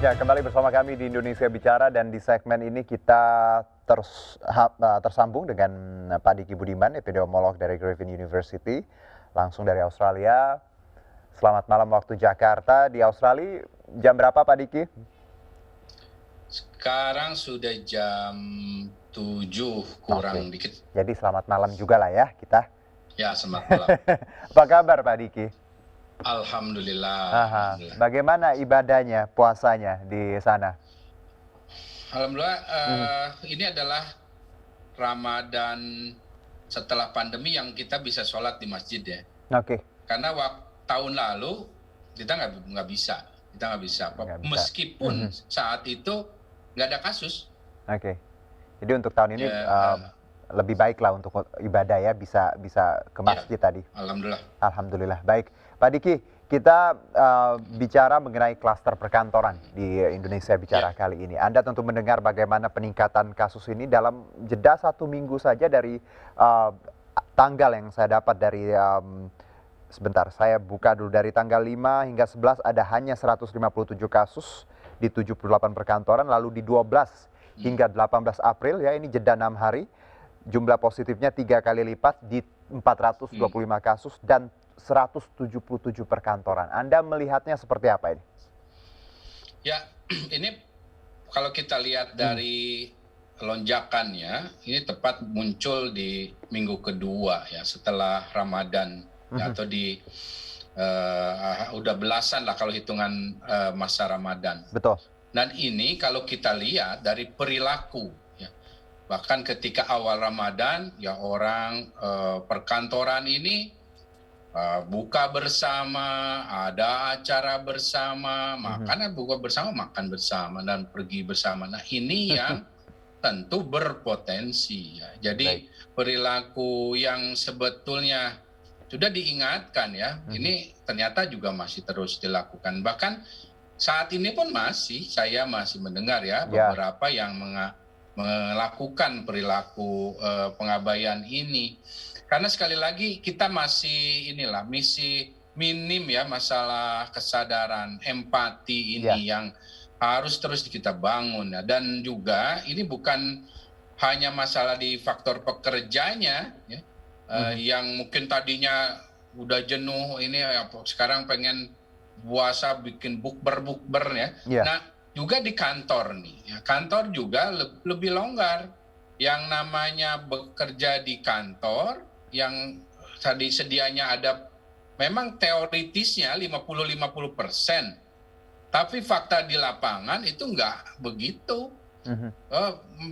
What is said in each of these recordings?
Ya, kembali bersama kami di Indonesia Bicara dan di segmen ini kita tersambung dengan Pak Diki Budiman, epidemiolog dari Griffin University, langsung dari Australia. Selamat malam waktu Jakarta. Di Australia jam berapa Pak Diki? Sekarang sudah jam 7 kurang dikit. Jadi selamat malam juga lah ya kita. Ya, selamat malam. Apa kabar Pak Diki? Alhamdulillah. Alhamdulillah. Bagaimana ibadahnya, puasanya di sana? Alhamdulillah, ini adalah Ramadan setelah pandemi yang kita bisa sholat di masjid ya. Oke. Karena tahun lalu kita nggak bisa. Meskipun saat itu nggak ada kasus. Oke. Jadi untuk tahun ini lebih baik lah untuk ibadah ya, bisa ke masjid ya, tadi. Alhamdulillah. Alhamdulillah. Baik, Pak Diki, kita bicara mengenai klaster perkantoran di Indonesia Bicara kali ini. Anda tentu mendengar bagaimana peningkatan kasus ini dalam jeda 1 minggu saja dari tanggal yang saya dapat dari sebentar, saya buka dulu dari tanggal 5 hingga 11 ada hanya 157 kasus di 78 perkantoran, lalu di 12 hingga 18 April ya, ini jeda 6 hari. Jumlah positifnya 3 kali lipat di 425 kasus dan 177 perkantoran. Anda melihatnya seperti apa ini? Ya, ini kalau kita lihat dari lonjakannya, ini tepat muncul di minggu kedua ya setelah Ramadan atau di udah belasan lah kalau hitungan masa Ramadan. Betul. Dan ini kalau kita lihat dari perilaku. Bahkan ketika awal Ramadan, ya orang perkantoran ini buka bersama, ada acara bersama, buka bersama, makan bersama, dan pergi bersama. Nah ini yang tentu berpotensi. Ya. Jadi perilaku yang sebetulnya sudah diingatkan ya, ini ternyata juga masih terus dilakukan. Bahkan saat ini pun saya masih mendengar ya, beberapa yang melakukan perilaku pengabaian ini, karena sekali lagi kita masih minim ya masalah kesadaran empati ini yang harus terus kita bangun ya. Dan juga ini bukan hanya masalah di faktor pekerjanya ya, yang mungkin tadinya udah jenuh ini ya, sekarang pengen puasa bikin bukber ya. Nah juga di kantor nih, ya, kantor juga lebih longgar. Yang namanya bekerja di kantor, yang tadi sedianya ada, memang teoritisnya 50-50%, tapi fakta di lapangan itu nggak begitu.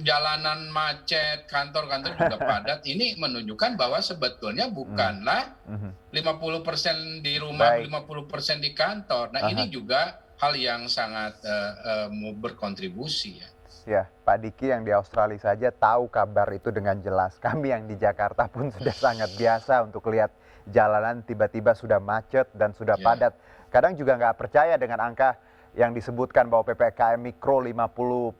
Jalanan macet, kantor-kantor juga padat. Ini menunjukkan bahwa sebetulnya bukanlah 50% di rumah, 50% di kantor. Nah ini juga hal yang sangat berkontribusi ya. Ya, Pak Diki yang di Australia saja tahu kabar itu dengan jelas. Kami yang di Jakarta pun sudah sangat biasa untuk lihat jalanan tiba-tiba sudah macet dan sudah padat. Kadang juga nggak percaya dengan angka yang disebutkan bahwa PPKM Mikro 50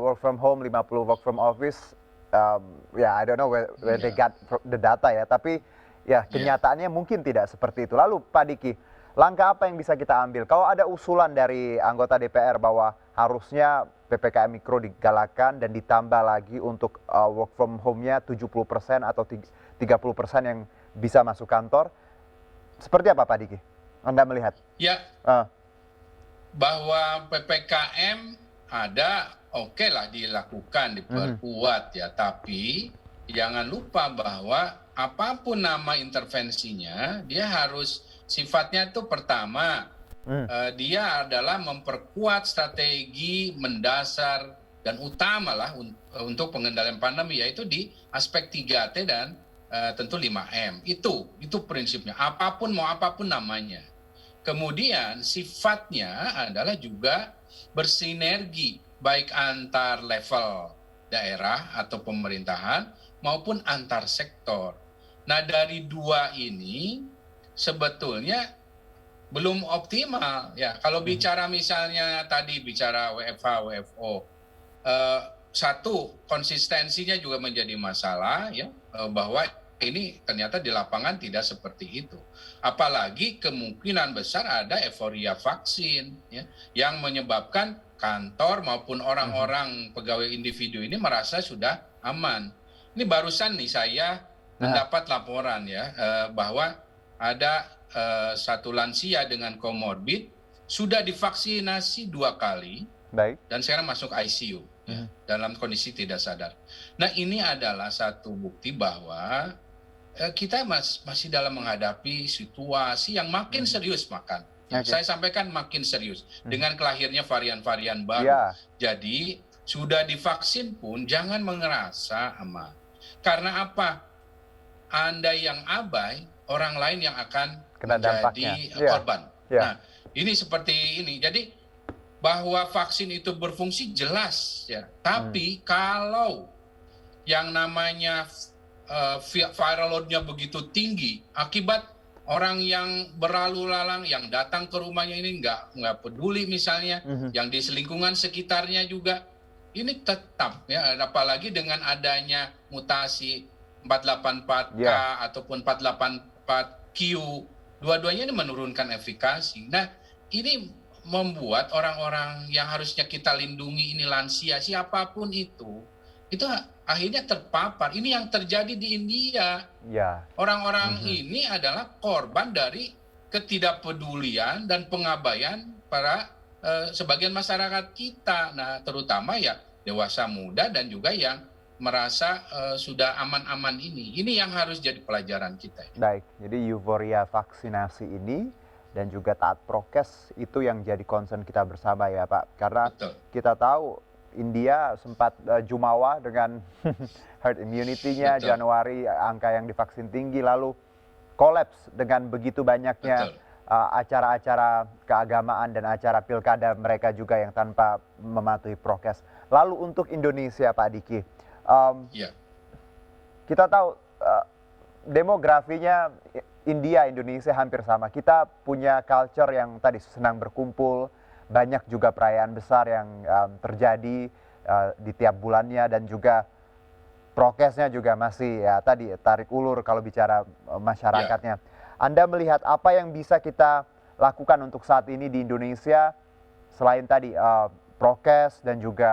work from home, 50 work from office. I don't know where they got the data ya. Tapi ya kenyataannya mungkin tidak seperti itu. Lalu Pak Diki, langkah apa yang bisa kita ambil? Kalau ada usulan dari anggota DPR bahwa harusnya PPKM Mikro digalakan dan ditambah lagi untuk work from home-nya 70% atau 30% yang bisa masuk kantor, seperti apa Pak Diki? Anda melihat? Ya, bahwa PPKM ada, oke lah dilakukan, diperkuat ya. Tapi jangan lupa bahwa apapun nama intervensinya, dia harus sifatnya itu pertama, dia adalah memperkuat strategi mendasar dan utama lah untuk pengendalian pandemi, yaitu di aspek 3T dan tentu 5M. Itu prinsipnya, apapun namanya. Kemudian sifatnya adalah juga bersinergi, baik antar level daerah atau pemerintahan maupun antar sektor. Nah dari dua ini sebetulnya belum optimal ya. Kalau bicara misalnya tadi bicara WFH, WFO, satu konsistensinya juga menjadi masalah ya, bahwa ini ternyata di lapangan tidak seperti itu. Apalagi kemungkinan besar ada euforia vaksin ya, yang menyebabkan kantor maupun orang-orang pegawai individu ini merasa sudah aman. Ini barusan nih saya mendapat laporan ya bahwa ada satu lansia dengan komorbid sudah divaksinasi 2 kali. Baik. Dan sekarang masuk ICU ya, dalam kondisi tidak sadar. Nah ini adalah satu bukti bahwa kita masih dalam menghadapi situasi yang makin serius Saya sampaikan makin serius dengan kelahirnya varian-varian baru. Jadi sudah divaksin pun jangan merasa aman. Karena apa? Anda yang abai, orang lain yang akan kena menjadi korban. Nah ini seperti ini. Jadi bahwa vaksin itu berfungsi jelas ya. Tapi kalau yang namanya viral load-nya begitu tinggi akibat orang yang berlalu lalang yang datang ke rumahnya ini nggak peduli misalnya, yang di selingkungan sekitarnya juga ini tetap ya, apalagi dengan adanya mutasi 484K ataupun 484Q, dua-duanya ini menurunkan efikasi. Nah ini membuat orang-orang yang harusnya kita lindungi ini lansia siapapun itu akhirnya terpapar. Ini yang terjadi di India. Orang-orang ini adalah korban dari ketidakpedulian dan pengabaian para sebagian masyarakat kita. Nah, terutama ya dewasa muda dan juga yang merasa sudah aman-aman ini. Ini yang harus jadi pelajaran kita. Baik, jadi euforia vaksinasi ini dan juga taat prokes itu yang jadi concern kita bersama ya Pak. Karena kita tahu India sempat jumawa dengan herd immunity-nya Januari, angka yang divaksin tinggi, lalu kolaps dengan begitu banyaknya acara-acara keagamaan dan acara pilkada mereka juga yang tanpa mematuhi prokes. Lalu untuk Indonesia Pak Diki, kita tahu demografinya Indonesia hampir sama. Kita punya culture yang tadi senang berkumpul, banyak juga perayaan besar yang terjadi di tiap bulannya dan juga prokesnya juga masih ya tadi tarik ulur kalau bicara masyarakatnya. Anda melihat apa yang bisa kita lakukan untuk saat ini di Indonesia selain tadi prokes dan juga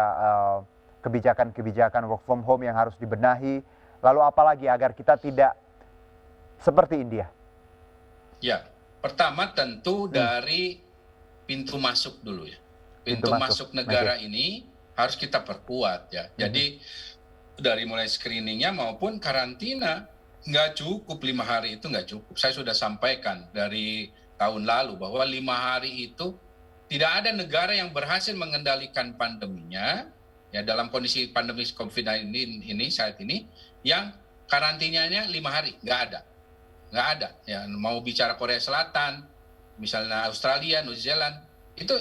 kebijakan-kebijakan work from home yang harus dibenahi, lalu apalagi agar kita tidak seperti India? Ya, pertama tentu dari pintu masuk dulu ya. Pintu masuk negara ini harus kita perkuat ya. Jadi dari mulai screeningnya maupun karantina nggak cukup 5 hari itu nggak cukup. Saya sudah sampaikan dari tahun lalu bahwa 5 hari itu tidak ada negara yang berhasil mengendalikan pandeminya ya dalam kondisi pandemi COVID-19 ini saat ini yang karantinanya 5 hari nggak ada. Nggak ada. Ya, mau bicara Korea Selatan, misalnya Australia, New Zealand, itu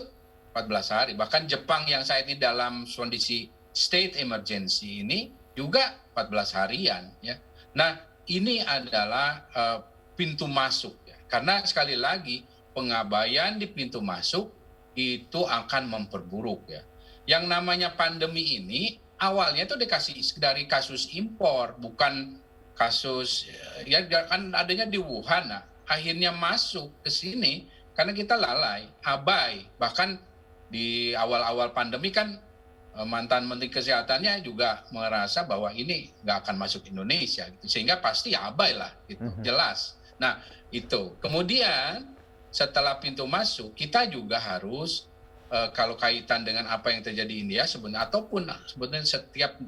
14 hari. Bahkan Jepang yang saat ini dalam kondisi state emergency ini juga 14 harian. Ya. Nah, ini adalah pintu masuk. Ya. Karena sekali lagi, pengabaian di pintu masuk itu akan memperburuk. Ya. Yang namanya pandemi ini, awalnya itu dikasih dari kasus impor, bukan kasus ya kan adanya di Wuhan, akhirnya masuk ke sini karena kita lalai, abai. Bahkan di awal-awal pandemi kan mantan Menteri Kesehatannya juga merasa bahwa ini nggak akan masuk Indonesia, gitu. Sehingga pasti abai lah, gitu. Jelas. Nah itu. Kemudian setelah pintu masuk, kita juga harus kalau kaitan dengan apa yang terjadi di India sebenarnya ataupun sebetulnya setiap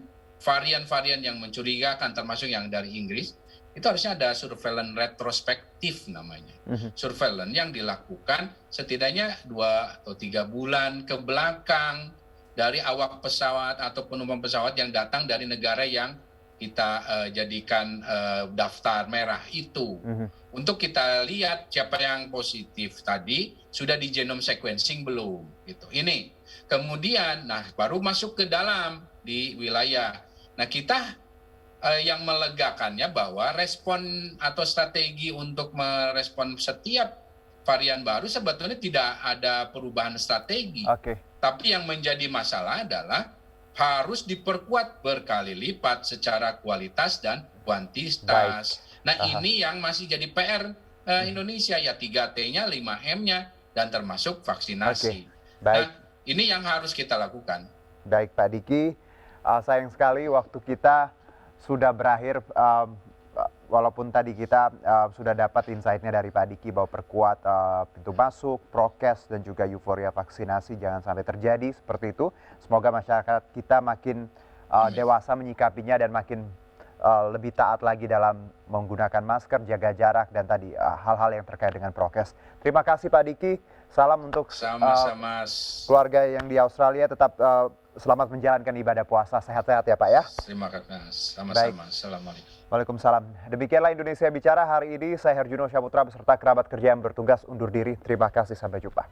varian-varian yang mencurigakan termasuk yang dari Inggris, itu harusnya ada surveillance retrospektif namanya. Surveillance yang dilakukan setidaknya 2 atau 3 bulan ke belakang dari awak pesawat atau penumpang pesawat yang datang dari negara yang kita jadikan daftar merah itu. Untuk kita lihat siapa yang positif tadi, sudah di genome sequencing belum. Gitu. Ini. Kemudian, baru masuk ke dalam di wilayah. Nah kita yang melegakannya bahwa respon atau strategi untuk merespon setiap varian baru sebetulnya tidak ada perubahan strategi. Tapi yang menjadi masalah adalah harus diperkuat berkali lipat secara kualitas dan kuantitas. Nah, ini yang masih jadi PR Indonesia, ya 3T-nya, 5M-nya, dan termasuk vaksinasi. Baik. Nah, ini yang harus kita lakukan. Baik Pak Diki, sayang sekali waktu kita sudah berakhir, walaupun tadi kita sudah dapat insight-nya dari Pak Diki bahwa perkuat pintu masuk, prokes, dan juga euforia vaksinasi jangan sampai terjadi seperti itu. Semoga masyarakat kita makin dewasa menyikapinya dan makin lebih taat lagi dalam menggunakan masker, jaga jarak, dan tadi hal-hal yang terkait dengan prokes. Terima kasih Pak Diki, salam untuk Sama-sama. keluarga yang di Australia, tetap selamat menjalankan ibadah puasa, sehat-sehat ya Pak ya. Terima kasih, sama-sama. Assalamualaikum. Waalaikumsalam. Demikianlah Indonesia Bicara hari ini. Saya Herjuno Syaputra beserta kerabat kerja yang bertugas undur diri. Terima kasih, sampai jumpa.